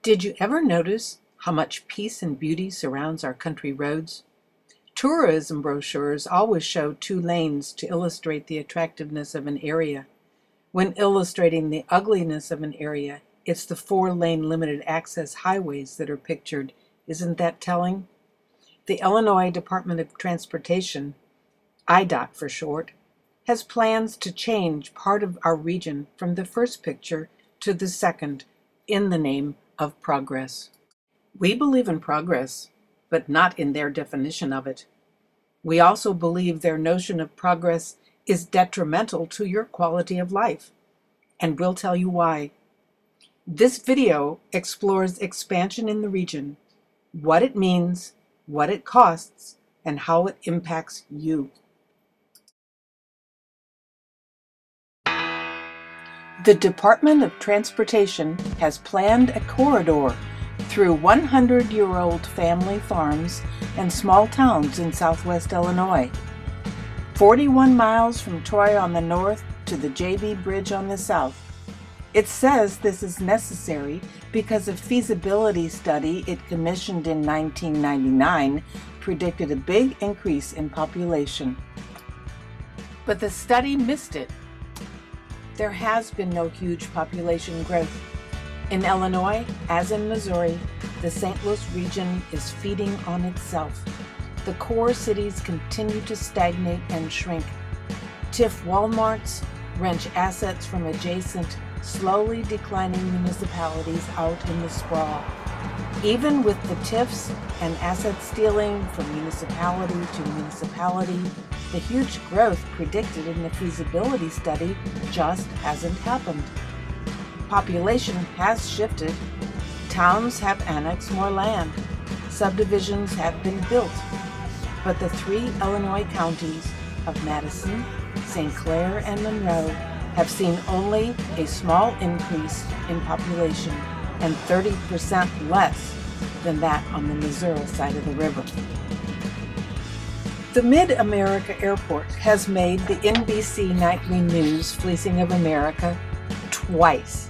Did you ever notice how much peace and beauty surrounds our country roads? Tourism brochures always show 2 lanes to illustrate the attractiveness of an area. When illustrating the ugliness of an area, it's the 4-lane limited access highways that are pictured. Isn't that telling? The Illinois Department of Transportation, IDOT for short, has plans to change part of our region from the first picture to the second in the name of progress. We believe in progress, but not in their definition of it. We also believe their notion of progress is detrimental to your quality of life, and we'll tell you why. This video explores expansion in the region, what it means, what it costs, and how it impacts you. The Department of Transportation has planned a corridor through 100-year-old family farms and small towns in southwest Illinois. 41 miles from Troy on the north to the JB Bridge on the south. It says this is necessary because a feasibility study it commissioned in 1999 predicted a big increase in population. But the study missed it. There has been no huge population growth. In Illinois, as in Missouri, the St. Louis region is feeding on itself. The core cities continue to stagnate and shrink. TIF Walmarts wrench assets from adjacent, slowly declining municipalities out in the sprawl. Even with the TIFs and asset stealing from municipality to municipality, the huge growth predicted in the feasibility study just hasn't happened. Population has shifted. Towns have annexed more land. Subdivisions have been built. But the 3 Illinois counties of Madison, St. Clair, and Monroe have seen only a small increase in population and 30% less than that on the Missouri side of the river. The Mid-America Airport has made the NBC Nightly News fleecing of America twice.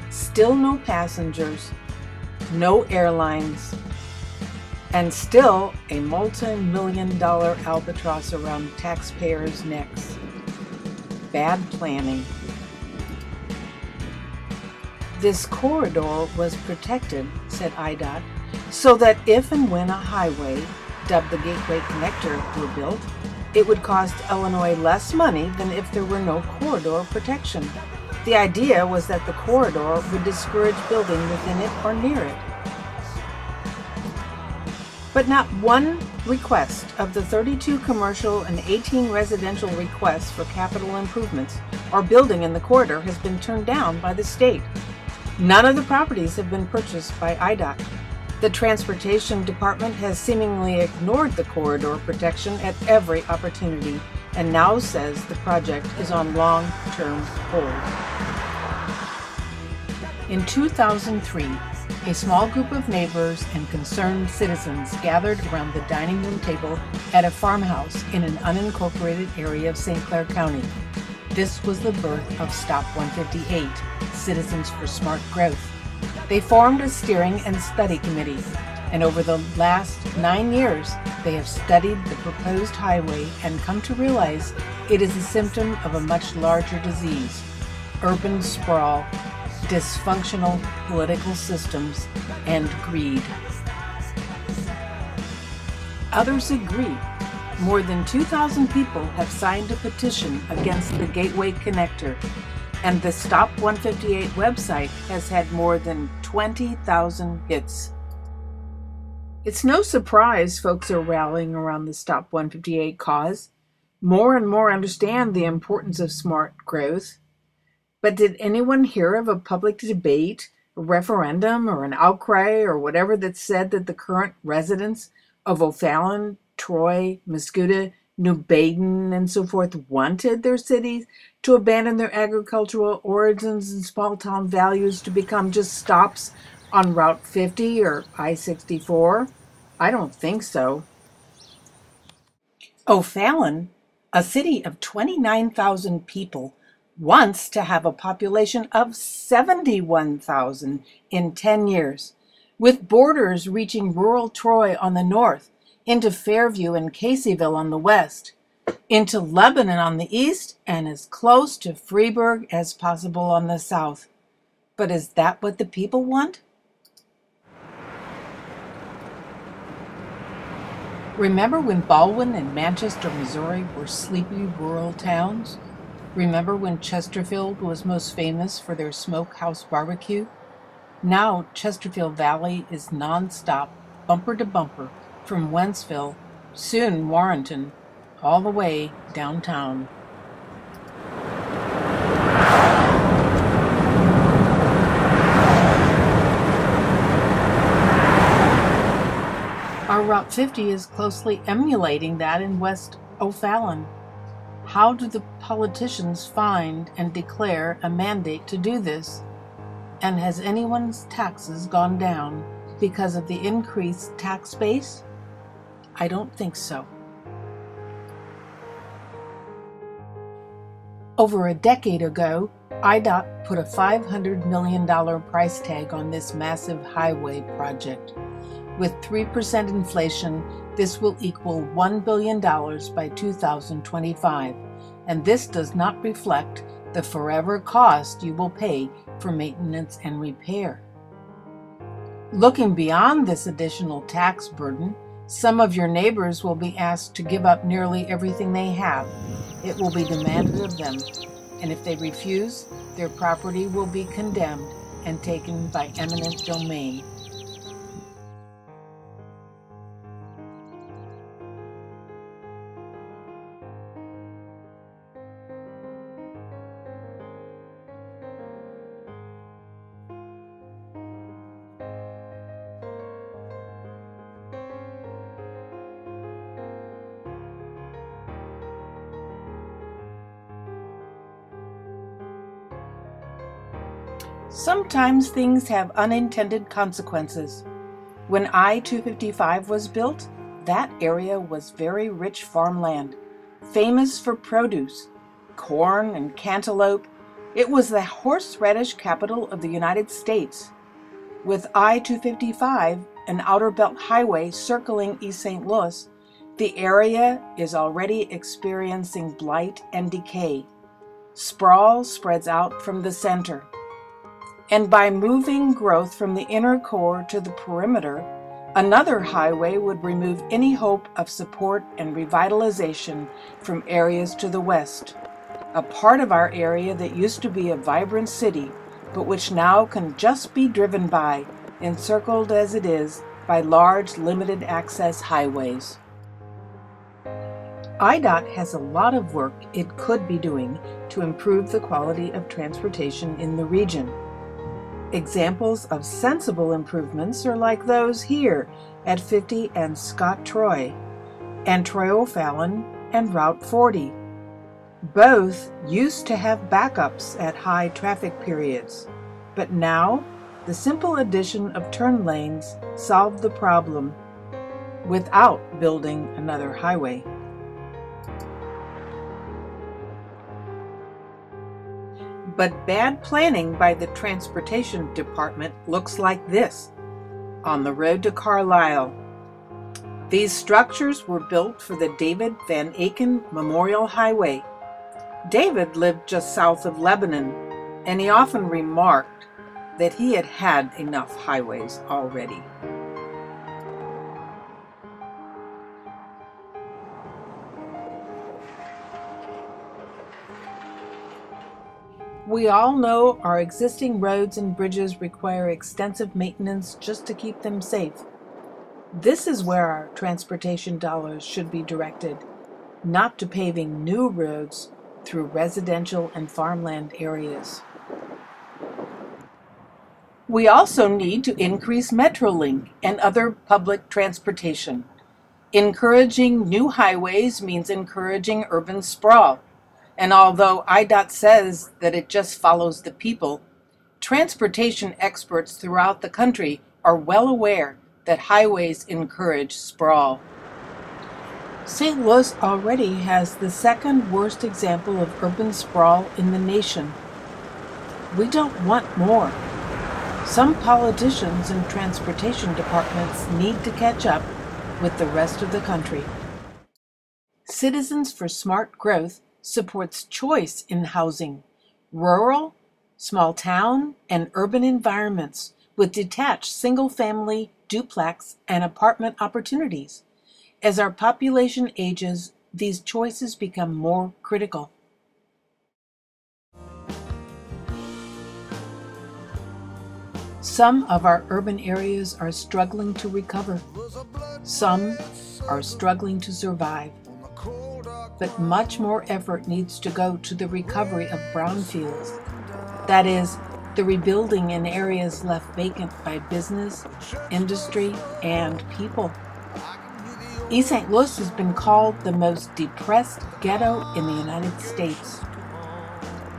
Still no passengers, no airlines, and still a multi-million-dollar albatross around taxpayers' necks. Bad planning. This corridor was protected, said IDOT, so that if and when a highway, dubbed the Gateway Connector, were built, it would cost Illinois less money than if there were no corridor protection. The idea was that the corridor would discourage building within it or near it. But not one request of the 32 commercial and 18 residential requests for capital improvements or building in the corridor has been turned down by the state. None of the properties have been purchased by IDOT. The Transportation Department has seemingly ignored the corridor protection at every opportunity and now says the project is on long-term hold. In 2003, a small group of neighbors and concerned citizens gathered around the dining room table at a farmhouse in an unincorporated area of St. Clair County. This was the birth of Stop 158, Citizens for Smart Growth. They formed a steering and study committee, and over the last 9 years, they have studied the proposed highway and come to realize it is a symptom of a much larger disease: urban sprawl, dysfunctional political systems, and greed. Others agree. More than 2,000 people have signed a petition against the Gateway Connector, and the Stop 158 website has had more than 20,000 hits. It's no surprise folks are rallying around the Stop 158 cause. More and more understand the importance of smart growth. But did anyone hear of a public debate, a referendum, or an outcry, or whatever that said that the current residents of O'Fallon, Troy, Muscuda, New Baden, and so forth wanted their cities to abandon their agricultural origins and small-town values to become just stops on Route 50 or I-64? I don't think so. O'Fallon, a city of 29,000 people, wants to have a population of 71,000 in 10 years, with borders reaching rural Troy on the north, into Fairview and Caseyville on the west, into Lebanon on the east, and as close to Freeburg as possible on the south. But is that what the people want? Remember when Baldwin and Manchester, Missouri were sleepy rural towns? Remember when Chesterfield was most famous for their smokehouse barbecue? Now Chesterfield Valley is non-stop, bumper to bumper, from Wentzville, soon Warrenton, all the way downtown. Our Route 50 is closely emulating that in West O'Fallon. How do the politicians find and declare a mandate to do this? And has anyone's taxes gone down because of the increased tax base? I don't think so. Over a decade ago, IDOT put a $500 million price tag on this massive highway project. With 3% inflation, this will equal $1 billion by 2025, and this does not reflect the forever cost you will pay for maintenance and repair. Looking beyond this additional tax burden, some of your neighbors will be asked to give up nearly everything they have. It will be demanded of them, and if they refuse, their property will be condemned and taken by eminent domain. Sometimes things have unintended consequences. When I-255 was built, that area was very rich farmland, famous for produce, corn and cantaloupe. It was the horseradish capital of the United States. With I-255, an outer belt highway circling East St. Louis, the area is already experiencing blight and decay. Sprawl spreads out from the center. And by moving growth from the inner core to the perimeter, another highway would remove any hope of support and revitalization from areas to the west. A part of our area that used to be a vibrant city, but which now can just be driven by, encircled as it is by large limited access highways. IDOT has a lot of work it could be doing to improve the quality of transportation in the region. Examples of sensible improvements are like those here at 50 and Scott Troy, and Troy O'Fallon and Route 40. Both used to have backups at high traffic periods, but now the simple addition of turn lanes solved the problem without building another highway. But bad planning by the Transportation Department looks like this on the road to Carlisle. These structures were built for the David Van Aken Memorial Highway. David lived just south of Lebanon, and he often remarked that he had had enough highways already. We all know our existing roads and bridges require extensive maintenance just to keep them safe. This is where our transportation dollars should be directed, not to paving new roads through residential and farmland areas. We also need to increase Metrolink and other public transportation. Encouraging new highways means encouraging urban sprawl. And although IDOT says that it just follows the people, transportation experts throughout the country are well aware that highways encourage sprawl. St. Louis already has the second worst example of urban sprawl in the nation. We don't want more. Some politicians and transportation departments need to catch up with the rest of the country. Citizens for Smart Growth supports choice in housing, rural, small town, and urban environments with detached single-family, duplex, and apartment opportunities. As our population ages, these choices become more critical. Some of our urban areas are struggling to recover. Some are struggling to survive. But much more effort needs to go to the recovery of brownfields. That is, the rebuilding in areas left vacant by business, industry, and people. East St. Louis has been called the most depressed ghetto in the United States.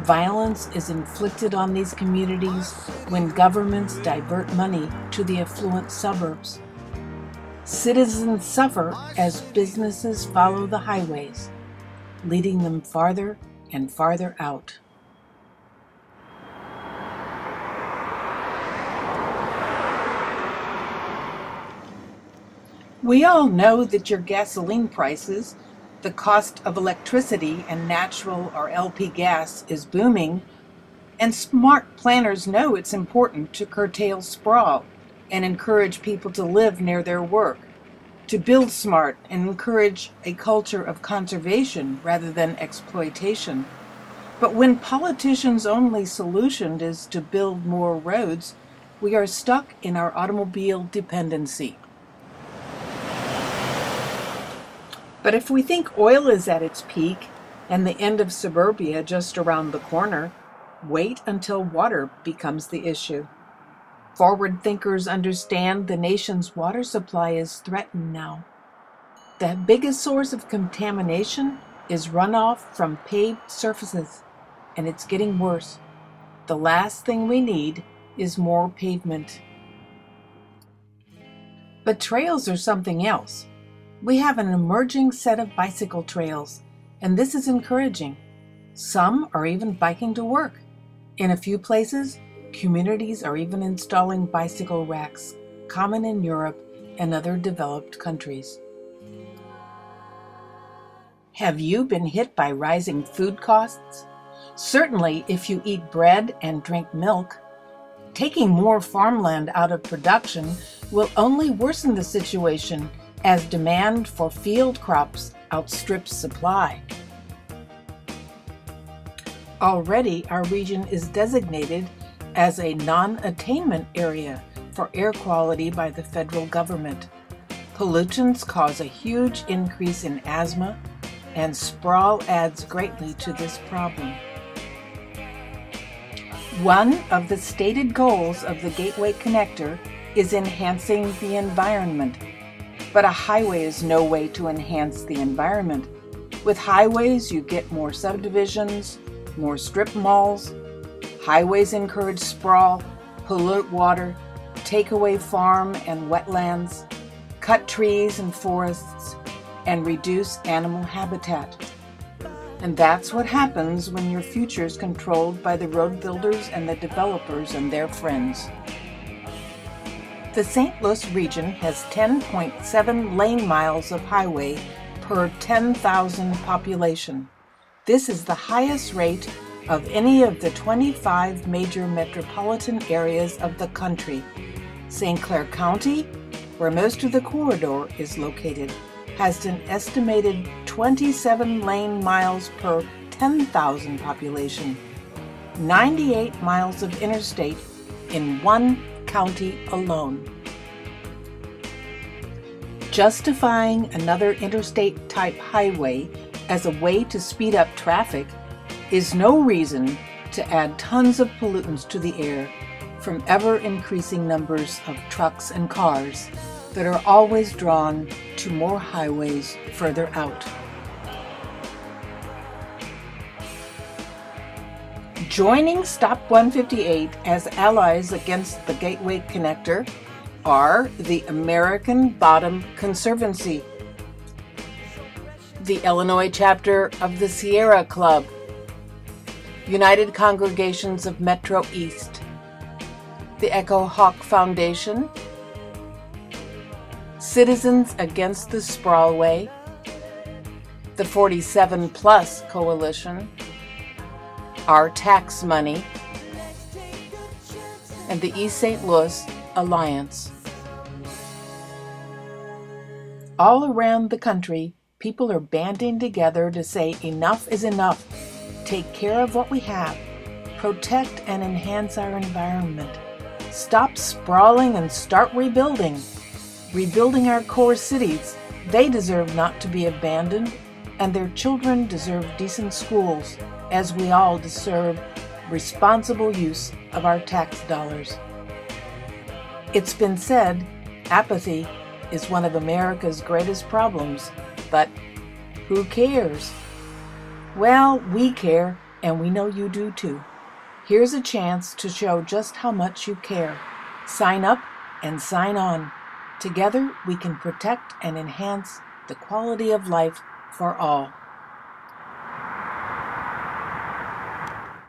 Violence is inflicted on these communities when governments divert money to the affluent suburbs. Citizens suffer as businesses follow the highways, leading them farther and farther out. We all know that your gasoline prices, the cost of electricity and natural or LP gas is booming, and smart planners know it's important to curtail sprawl and encourage people to live near their work, to build smart and encourage a culture of conservation rather than exploitation. But when politicians' only solution is to build more roads, we are stuck in our automobile dependency. But if we think oil is at its peak and the end of suburbia just around the corner, wait until water becomes the issue. Forward thinkers understand the nation's water supply is threatened now. The biggest source of contamination is runoff from paved surfaces, and it's getting worse. The last thing we need is more pavement. But trails are something else. We have an emerging set of bicycle trails, and this is encouraging. Some are even biking to work. In a few places, communities are even installing bicycle racks, common in Europe and other developed countries. Have you been hit by rising food costs? Certainly, if you eat bread and drink milk. Taking more farmland out of production will only worsen the situation as demand for field crops outstrips supply. Already, our region is designated as a non-attainment area for air quality by the federal government. Pollutants cause a huge increase in asthma, and sprawl adds greatly to this problem. One of the stated goals of the Gateway Connector is enhancing the environment. But a highway is no way to enhance the environment. With highways, you get more subdivisions, more strip malls. Highways encourage sprawl, pollute water, take away farm and wetlands, cut trees and forests, and reduce animal habitat. And that's what happens when your future is controlled by the road builders and the developers and their friends. The St. Louis region has 10.7 lane miles of highway per 10,000 population. This is the highest rate of any of the 25 major metropolitan areas of the country. St. Clair County, where most of the corridor is located, has an estimated 27 lane miles per 10,000 population, 98 miles of interstate in one county alone. Justifying another interstate-type highway as a way to speed up traffic is no reason to add tons of pollutants to the air from ever-increasing numbers of trucks and cars that are always drawn to more highways further out. Joining stop158 as allies against the Gateway Connector are the American Bottom Conservancy, the Illinois chapter of the Sierra Club, United Congregations of Metro East, the Echo Hawk Foundation, Citizens Against the Sprawlway, the 47 Plus Coalition, Our Tax Money, and the East St. Louis Alliance. All around the country, people are banding together to say enough is enough. Take care of what we have. Protect and enhance our environment. Stop sprawling and start rebuilding. Rebuilding our core cities. They deserve not to be abandoned, and their children deserve decent schools, as we all deserve responsible use of our tax dollars. It's been said, apathy is one of America's greatest problems, but who cares? Well, we care, and we know you do too. Here's a chance to show just how much you care. Sign up and sign on. Together, we can protect and enhance the quality of life for all.